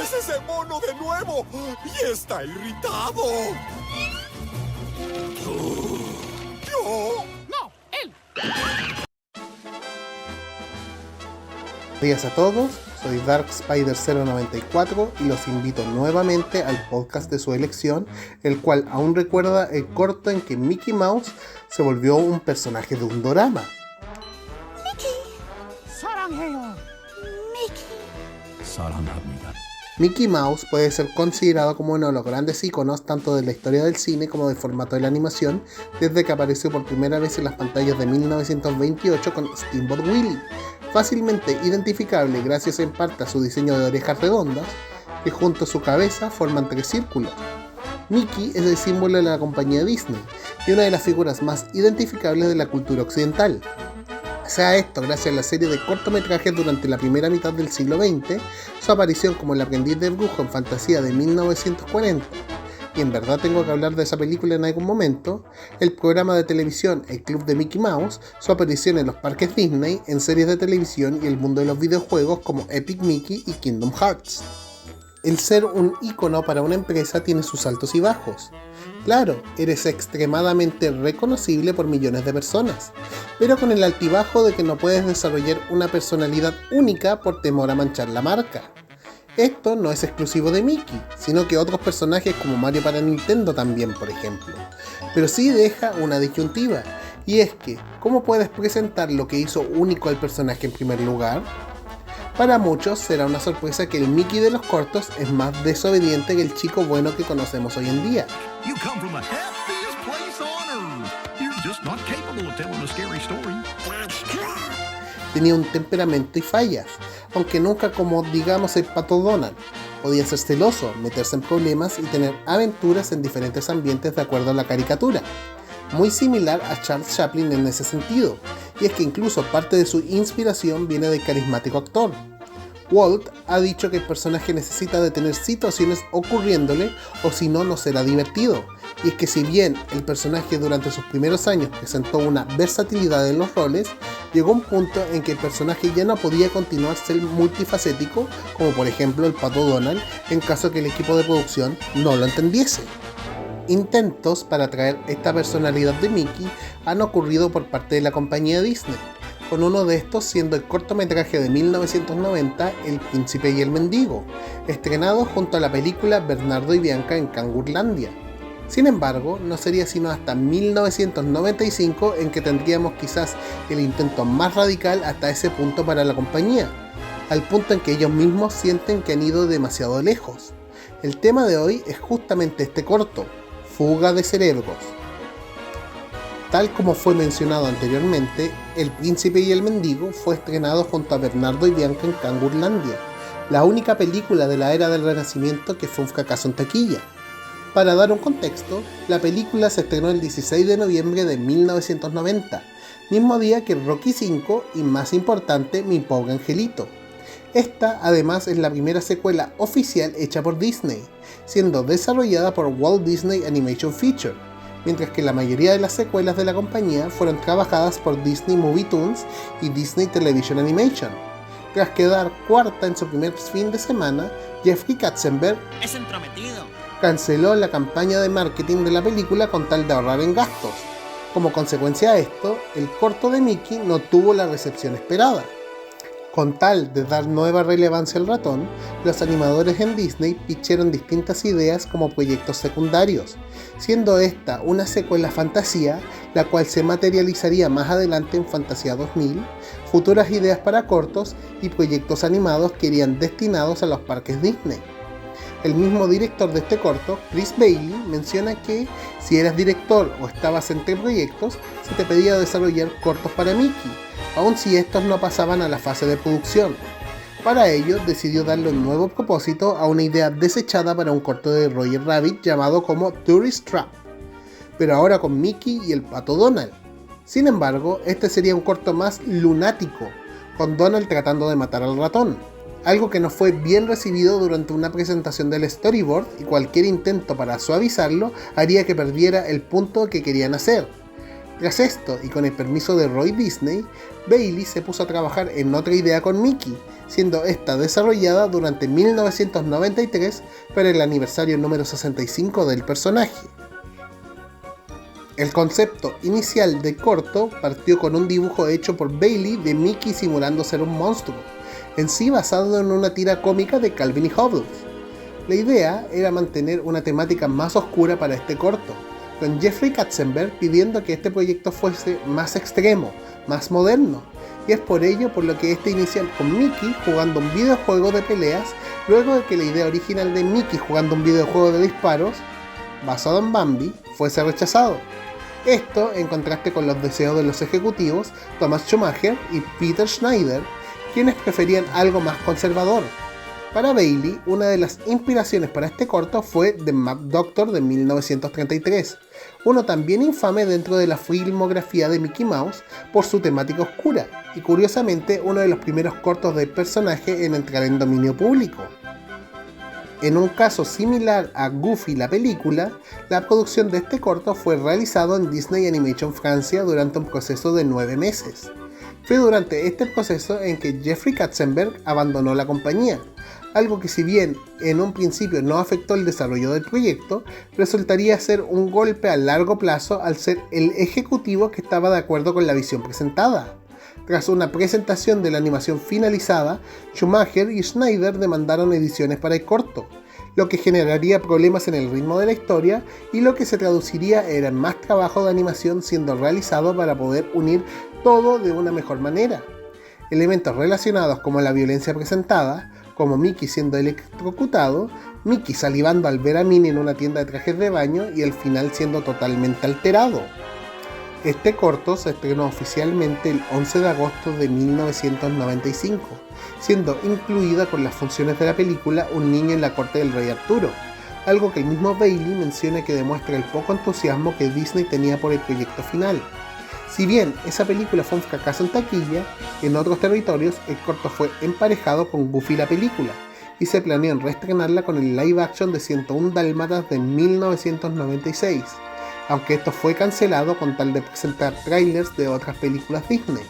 ¡Es ese mono de nuevo! ¡Y está irritado! ¿Yo? No, él. Buenos días a todos, soy Dark Spider 094 y los invito nuevamente al podcast de su elección, el cual aún recuerda el corto en que Mickey Mouse se volvió un personaje de un dorama. Mickey Mouse puede ser considerado como uno de los grandes iconos tanto de la historia del cine como del formato de la animación, desde que apareció por primera vez en las pantallas de 1928 con Steamboat Willie, fácilmente identificable gracias en parte a su diseño de orejas redondas, que junto a su cabeza forman tres círculos. Mickey es el símbolo de la compañía Disney y una de las figuras más identificables de la cultura occidental. Sea esto gracias a la serie de cortometrajes durante la primera mitad del siglo XX, su aparición como el aprendiz de brujo en fantasía de 1940, y en verdad tengo que hablar de esa película en algún momento, el programa de televisión El Club de Mickey Mouse, su aparición en los parques Disney, en series de televisión y el mundo de los videojuegos como Epic Mickey y Kingdom Hearts. El ser un ícono para una empresa tiene sus altos y bajos. Claro, eres extremadamente reconocible por millones de personas, pero con el altibajo de que no puedes desarrollar una personalidad única por temor a manchar la marca. Esto no es exclusivo de Mickey, sino que otros personajes como Mario para Nintendo también, por ejemplo. Pero sí deja una disyuntiva, y es que, ¿cómo puedes presentar lo que hizo único al personaje en primer lugar? Para muchos será una sorpresa que el Mickey de los cortos es más desobediente que el chico bueno que conocemos hoy en día. Tenía un temperamento y fallas, aunque nunca como digamos el Pato Donald. Podía ser celoso, meterse en problemas y tener aventuras en diferentes ambientes de acuerdo a la caricatura. Muy similar a Charles Chaplin en ese sentido, y es que incluso parte de su inspiración viene del carismático actor. Walt ha dicho que el personaje necesita de tener situaciones ocurriéndole o si no, no será divertido, y es que si bien el personaje durante sus primeros años presentó una versatilidad en los roles, llegó un punto en que el personaje ya no podía continuar ser multifacético, como por ejemplo el Pato Donald, en caso que el equipo de producción no lo entendiese. Intentos para traer esta personalidad de Mickey han ocurrido por parte de la compañía Disney, con uno de estos siendo el cortometraje de 1990 El Príncipe y el Mendigo, estrenado junto a la película Bernardo y Bianca en Kangurlandia. Sin embargo, no sería sino hasta 1995 en que tendríamos quizás el intento más radical hasta ese punto para la compañía, al punto en que ellos mismos sienten que han ido demasiado lejos. El tema de hoy es justamente este corto, Fuga de cerebros. Tal como fue mencionado anteriormente, El Príncipe y el Mendigo fue estrenado junto a Bernardo y Bianca en Kangurlandia, la única película de la era del Renacimiento que fue un fracaso en taquilla. Para dar un contexto, la película se estrenó el 16 de noviembre de 1990, mismo día que Rocky V y, más importante, Mi Pobre Angelito. Esta, además, es la primera secuela oficial hecha por Disney, siendo desarrollada por Walt Disney Animation Feature, mientras que la mayoría de las secuelas de la compañía fueron trabajadas por Disney Movie Toons y Disney Television Animation. Tras quedar cuarta en su primer fin de semana, Jeffrey Katzenberg canceló la campaña de marketing de la película con tal de ahorrar en gastos. Como consecuencia de esto, el corto de Mickey no tuvo la recepción esperada. Con tal de dar nueva relevancia al ratón, los animadores en Disney pitcharon distintas ideas como proyectos secundarios, siendo esta una secuela fantasía, la cual se materializaría más adelante en Fantasía 2000, futuras ideas para cortos y proyectos animados que irían destinados a los parques Disney. El mismo director de este corto, Chris Bailey, menciona que si eras director o estabas entre proyectos, se te pedía desarrollar cortos para Mickey, aun si estos no pasaban a la fase de producción. Para ello, decidió darle un nuevo propósito a una idea desechada para un corto de Roger Rabbit llamado como Tourist Trap, pero ahora con Mickey y el Pato Donald. Sin embargo, este sería un corto más lunático, con Donald tratando de matar al ratón, algo que no fue bien recibido durante una presentación del storyboard y cualquier intento para suavizarlo haría que perdiera el punto que querían hacer. Tras esto, y con el permiso de Roy Disney, Bailey se puso a trabajar en otra idea con Mickey, siendo esta desarrollada durante 1993 para el aniversario número 65 del personaje. El concepto inicial de corto partió con un dibujo hecho por Bailey de Mickey simulando ser un monstruo, en sí basado en una tira cómica de Calvin y Hobbes. La idea era mantener una temática más oscura para este corto, con Jeffrey Katzenberg pidiendo que este proyecto fuese más extremo, más moderno, y es por ello por lo que este inicia con Mickey jugando un videojuego de peleas, luego de que la idea original de Mickey jugando un videojuego de disparos, basado en Bambi, fuese rechazado. Esto en contraste con los deseos de los ejecutivos Thomas Schumacher y Peter Schneider, quienes preferían algo más conservador. Para Bailey, una de las inspiraciones para este corto fue The Mad Doctor de 1933, uno también infame dentro de la filmografía de Mickey Mouse por su temática oscura, y curiosamente uno de los primeros cortos del personaje en entrar en dominio público. En un caso similar a Goofy la película, la producción de este corto fue realizado en Disney Animation Francia durante un proceso de 9 meses. Fue durante este proceso en que Jeffrey Katzenberg abandonó la compañía, algo que si bien en un principio no afectó el desarrollo del proyecto, resultaría ser un golpe a largo plazo al ser el ejecutivo que estaba de acuerdo con la visión presentada. Tras una presentación de la animación finalizada, Schumacher y Schneider demandaron ediciones para el corto, lo que generaría problemas en el ritmo de la historia y lo que se traduciría en más trabajo de animación siendo realizado para poder unir todo de una mejor manera. Elementos relacionados como la violencia presentada, como Mickey siendo electrocutado, Mickey salivando al ver a Minnie en una tienda de trajes de baño y el final siendo totalmente alterado. Este corto se estrenó oficialmente el 11 de agosto de 1995, siendo incluida con las funciones de la película Un niño en la corte del rey Arturo, algo que el mismo Bailey menciona que demuestra el poco entusiasmo que Disney tenía por el proyecto final. Si bien esa película fue un fracaso en taquilla, en otros territorios el corto fue emparejado con Goofy la película, y se planeó en reestrenarla con el live action de 101 Dálmatas de 1996, aunque esto fue cancelado con tal de presentar trailers de otras películas Disney.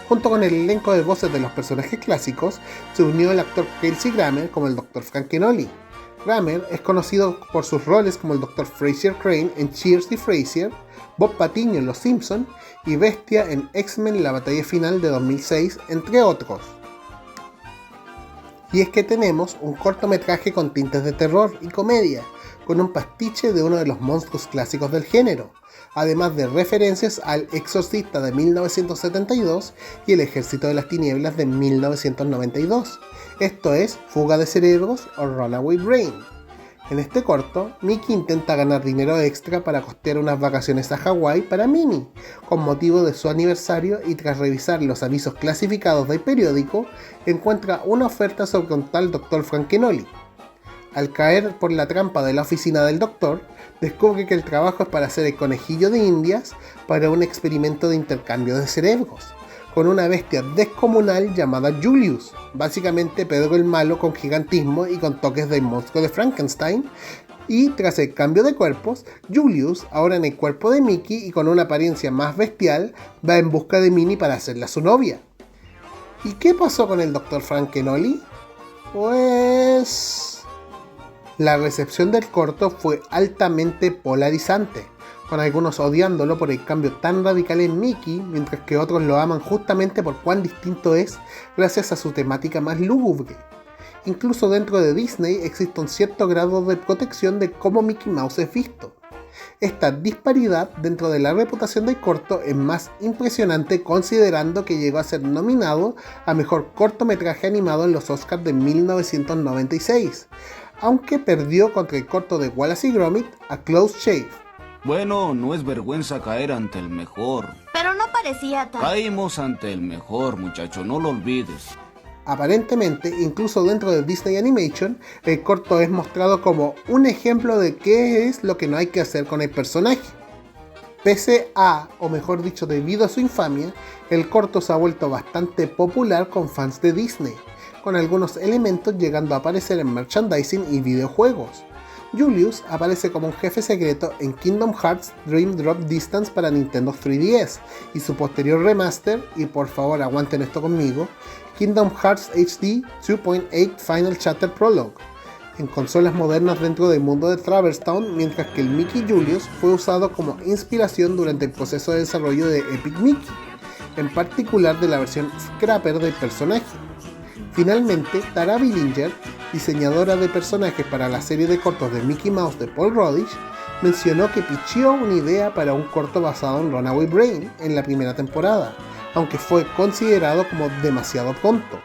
Junto con el elenco de voces de los personajes clásicos, se unió el actor Kelsey Grammer como el Dr. Frankenolly. Grammer es conocido por sus roles como el Dr. Frasier Crane en Cheers y Frasier, Bob Patiño en Los Simpson y Bestia en X-Men La Batalla Final de 2006, entre otros. Y es que tenemos un cortometraje con tintes de terror y comedia, con un pastiche de uno de los monstruos clásicos del género, además de referencias al Exorcista de 1972 y El Ejército de las Tinieblas de 1992, esto es Fuga de Cerebros o Runaway Brain. En este corto, Mickey intenta ganar dinero extra para costear unas vacaciones a Hawái para Minnie, con motivo de su aniversario, y tras revisar los avisos clasificados del periódico, encuentra una oferta sobre un tal Dr. Frankenolly. Al caer por la trampa de la oficina del doctor, descubre que el trabajo es para hacer el conejillo de Indias para un experimento de intercambio de cerebros, con una bestia descomunal llamada Julius, básicamente Pedro el Malo con gigantismo y con toques del monstruo de Frankenstein, y tras el cambio de cuerpos, Julius, ahora en el cuerpo de Mickey y con una apariencia más bestial, va en busca de Minnie para hacerla su novia. ¿Y qué pasó con el Dr. Frankenolly? Pues la recepción del corto fue altamente polarizante, con algunos odiándolo por el cambio tan radical en Mickey, mientras que otros lo aman justamente por cuán distinto es gracias a su temática más lúgubre. Incluso dentro de Disney existe un cierto grado de protección de cómo Mickey Mouse es visto. Esta disparidad dentro de la reputación del corto es más impresionante considerando que llegó a ser nominado a Mejor Cortometraje Animado en los Oscars de 1996, aunque perdió contra el corto de Wallace y Gromit, A Close Shave. Bueno, no es vergüenza caer ante el mejor. Pero no parecía tan... Caímos ante el mejor, muchacho, no lo olvides. Aparentemente, incluso dentro de Disney Animation, el corto es mostrado como un ejemplo de qué es lo que no hay que hacer con el personaje. Pese a, o mejor dicho debido a su infamia, el corto se ha vuelto bastante popular con fans de Disney, con algunos elementos llegando a aparecer en merchandising y videojuegos. Julius aparece como un jefe secreto en Kingdom Hearts Dream Drop Distance para Nintendo 3DS y su posterior remaster, y por favor aguanten esto conmigo, Kingdom Hearts HD 2.8 Final Chapter Prologue, en consolas modernas dentro del mundo de Traverse Town, mientras que el Mickey Julius fue usado como inspiración durante el proceso de desarrollo de Epic Mickey, en particular de la versión Scrapper del personaje. Finalmente, Tara Billinger, diseñadora de personajes para la serie de cortos de Mickey Mouse de Paul Roddish, mencionó que pitcheó una idea para un corto basado en Runaway Brain en la primera temporada, aunque fue considerado como demasiado pronto.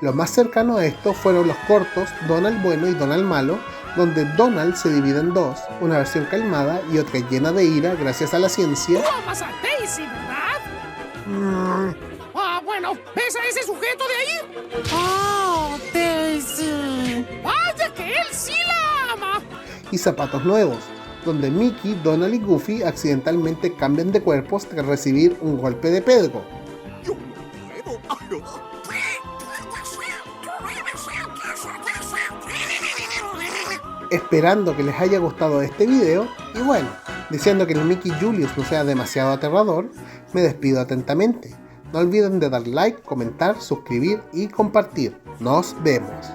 Lo más cercano a esto fueron los cortos Donald Bueno y Donald Malo, donde Donald se divide en dos, una versión calmada y otra llena de ira gracias a la ciencia. Tú amas a Daisy, ¿verdad? Bueno, ¿ves a ese sujeto de ahí? ¡Oh, Daisy! ¡Vaya que él sí la ama! Y Zapatos Nuevos, donde Mickey, Donald y Goofy accidentalmente cambian de cuerpos tras recibir un golpe de Pedro. Yo no puedo. Esperando que les haya gustado este video, y bueno, deseando que el Mickey Julius no sea demasiado aterrador, me despido atentamente. No olviden de dar like, comentar, suscribir y compartir. Nos vemos.